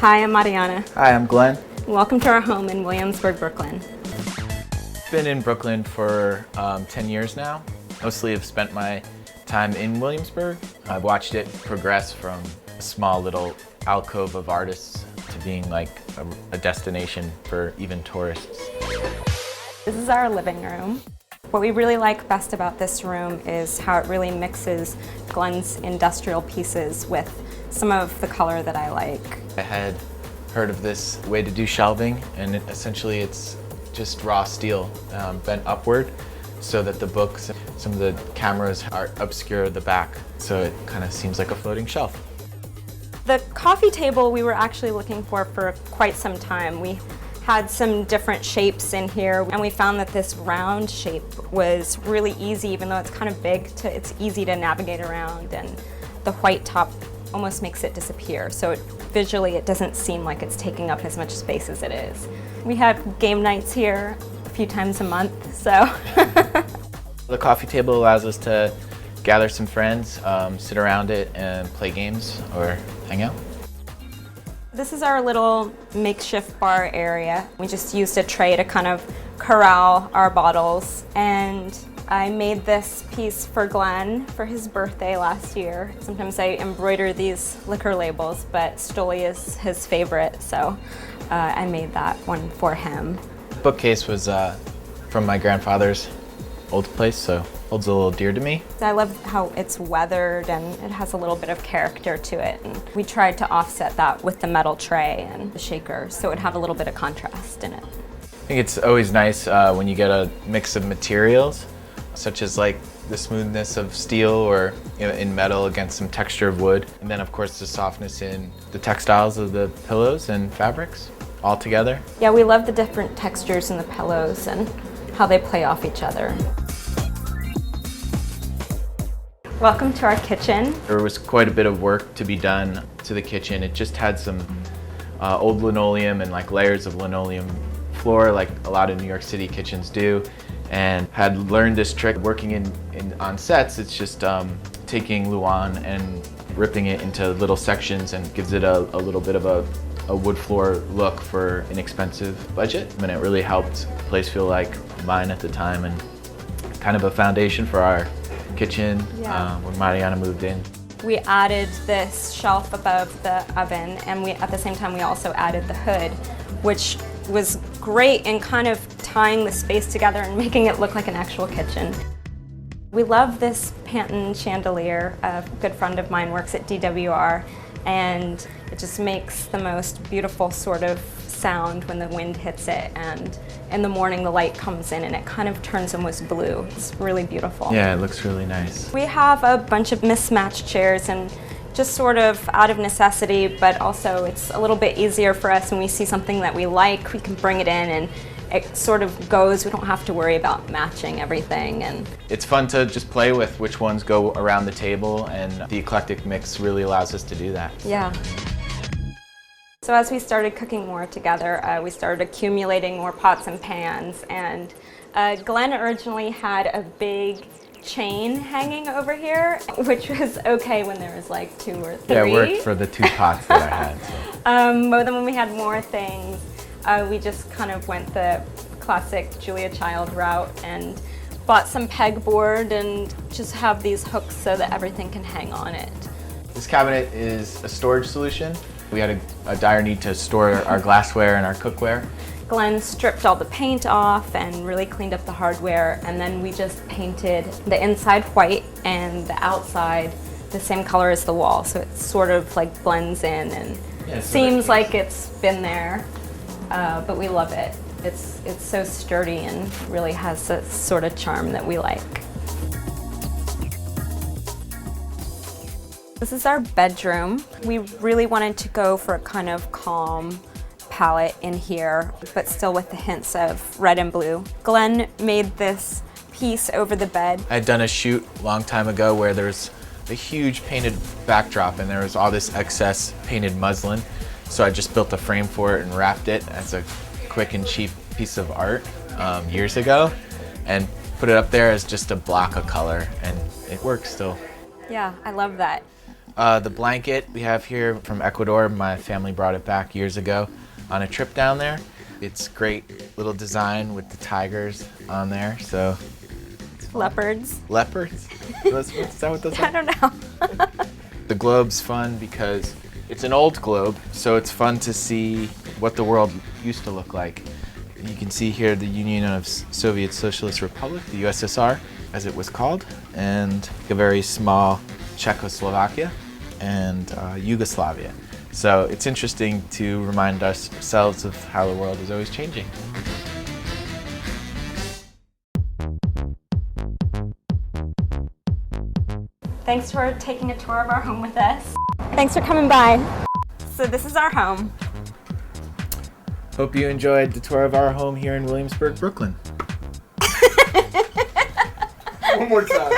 Hi, I'm Mariana. Hi, I'm Glenn. Welcome to our home in Williamsburg, Brooklyn. Been in Brooklyn for 10 years now. Mostly have spent my time in Williamsburg. I've watched it progress from a small little alcove of artists to being like a destination for even tourists. This is our living room. What we really like best about this room is how it really mixes Glenn's industrial pieces with some of the color that I like. I had heard of this way to do shelving, and essentially it's just raw steel bent upward so that the books, some of the cameras are obscure the back, so it kind of seems like a floating shelf. The coffee table we were actually looking for quite some time. We had some different shapes in here, and we found that this round shape was really easy, even though it's kind of big, it's easy to navigate around, and the white top almost makes it disappear. So visually it doesn't seem like it's taking up as much space as it is. We have game nights here a few times a month, so. The coffee table allows us to gather some friends, sit around it and play games or hang out. This is our little makeshift bar area. We just used a tray to kind of corral our bottles, and I made this piece for Glenn for his birthday last year. Sometimes I embroider these liquor labels, but Stoli is his favorite, so I made that one for him. The bookcase was from my grandfather's old place, so holds a little dear to me. I love how it's weathered and it has a little bit of character to it. And we tried to offset that with the metal tray and the shaker, so it would have a little bit of contrast in it. I think it's always nice when you get a mix of materials, such as like the smoothness of steel or in metal against some texture of wood. And then of course the softness in the textiles of the pillows and fabrics all together. Yeah, we love the different textures in the pillows and how they play off each other. Welcome to our kitchen. There was quite a bit of work to be done to the kitchen. It just had some old linoleum and like layers of linoleum floor like a lot of New York City kitchens do, and had learned this trick working on sets. It's just taking Luan and ripping it into little sections and gives it a little bit of a wood floor look for an inexpensive budget. And it really helped the place feel like mine at the time and kind of a foundation for our kitchen when Mariana moved in. We added this shelf above the oven, and at the same time we also added the hood, which was great in kind of tying the space together and making it look like an actual kitchen. We love this Panton chandelier. A good friend of mine works at DWR, and it just makes the most beautiful sort of sound when the wind hits it, and in the morning the light comes in and it kind of turns almost blue. It's really beautiful. Yeah, it looks really nice. We have a bunch of mismatched chairs, and just sort of out of necessity, but also it's a little bit easier for us when we see something that we like, we can bring it in and it sort of goes. We don't have to worry about matching everything. And it's fun to just play with which ones go around the table, and the eclectic mix really allows us to do that. Yeah. So as we started cooking more together, we started accumulating more pots and pans, and Glenn originally had a big chain hanging over here, which was okay when there was like 2 or 3. Yeah, it worked for the 2 pots that I had. So. But then when we had more things, we just kind of went the classic Julia Child route and bought some pegboard and just have these hooks so that everything can hang on it. This cabinet is a storage solution. We had a dire need to store our glassware and our cookware. Glenn stripped all the paint off and really cleaned up the hardware, and then we just painted the inside white and the outside the same color as the wall, so it sort of like blends in and seems like it's been there, but we love it. It's so sturdy and really has a sort of charm that we like. This is our bedroom. We really wanted to go for a kind of calm palette in here, but still with the hints of red and blue. Glenn made this piece over the bed. I had done a shoot a long time ago where there's a huge painted backdrop and there was all this excess painted muslin. So I just built a frame for it and wrapped it as a quick and cheap piece of art years ago, and put it up there as just a block of color, and it works still. Yeah, I love that. The blanket we have here from Ecuador, my family brought it back years ago on a trip down there. It's great little design with the tigers on there, so. Leopards. Leopards? Is that what those are? I don't know. The globe's fun because it's an old globe, so it's fun to see what the world used to look like. You can see here the Union of Soviet Socialist Republic, the USSR, as it was called, and a very small Czechoslovakia and Yugoslavia. So it's interesting to remind ourselves of how the world is always changing. Thanks for taking a tour of our home with us. Thanks for coming by. So this is our home. Hope you enjoyed the tour of our home here in Williamsburg, Brooklyn. One more time.